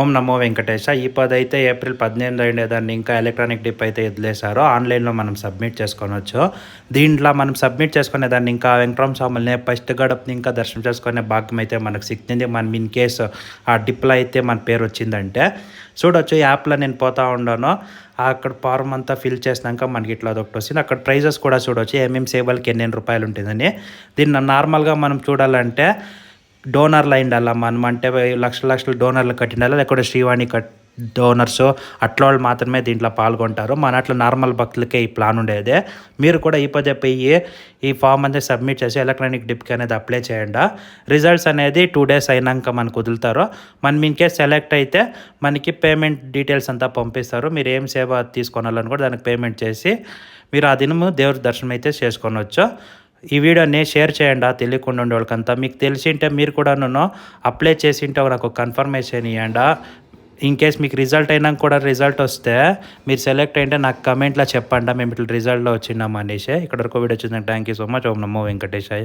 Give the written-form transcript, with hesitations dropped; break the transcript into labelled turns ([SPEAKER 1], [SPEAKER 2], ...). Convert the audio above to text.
[SPEAKER 1] ఓం నమో వెంకటేశ. ఈ పదైతే ఏప్రిల్ 18 అయిండేదాన్ని ఇంకా electronic dip అయితే వదిలేశారు. ఆన్లైన్‌లో మనం సబ్మిట్ చేసుకోనొచ్చు. దీంట్లో మనం సబ్మిట్ చేసుకునేదాన్ని ఇంకా వెంకటరామ స్వాముల్ని ఫస్ట్ గడపని ఇంకా దర్శనం చేసుకునే భాగ్యం అయితే మనకు సిక్కింది. మనం ఇన్ కేసు ఆ డిప్‌లో అయితే మన పేరు వచ్చిందంటే చూడొచ్చు. యాప్‌లో నేను పోతా ఉన్నాను. అక్కడ ఫార్మ్ అంతా ఫిల్ చేసినాక మనకి ఇట్లా అదొకటి వస్తుంది. అక్కడ ప్రైజెస్ కూడా చూడొచ్చు. ఏమేమి సేవలకి ఎన్నెన్ని రూపాయలు ఉంటుందని. దీన్ని నార్మల్గా మనం చూడాలంటే డోనర్లు అయిండాల మనం, అంటే లక్షల డోనర్లు కట్టిండాలా, లేకపోతే శ్రీవాణి డోనర్స్ అట్లా వాళ్ళు మాత్రమే దీంట్లో పాల్గొంటారు. మన అట్లా నార్మల్ భక్తులకే ఈ ప్లాన్ ఉండేది. మీరు కూడా ఈ పదే పోయి ఈ ఫామ్ అనేది సబ్మిట్ చేసి ఎలక్ట్రానిక్ డిప్కి అనేది అప్లై చేయండి. రిజల్ట్స్ అనేది 2 days అయినాక మనకు వదులుతారు. మనం ఇన్కేస్ సెలెక్ట్ అయితే మనకి పేమెంట్ డీటెయిల్స్ అంతా పంపిస్తారు. మీరు ఏం సేవ తీసుకోవాలని కూడా దానికి పేమెంట్ చేసి మీరు ఆ దినము దేవుడి దర్శనం అయితే చేసుకోవచ్చు. ఈ వీడియోని షేర్ చేయండి తెలియకుండా ఉండే వాళ్ళకంతా. మీకు తెలిసింటే మీరు కూడా నన్ను అప్లై చేసింటే నాకు కన్ఫర్మేషన్ ఇవ్వండి. ఇన్ కేస్ మీకు రిజల్ట్ అయినాక కూడా రిజల్ట్ వస్తే మీరు సెలెక్ట్ అయింటే నాకు కమెంట్లో చెప్పండి, మేము ఇట్లా రిజల్ట్లో వచ్చినాం అనేసి. ఇక్కడ వరకు వీడియో వచ్చిందంటే thank you so much. Om Namo Venkatesaya.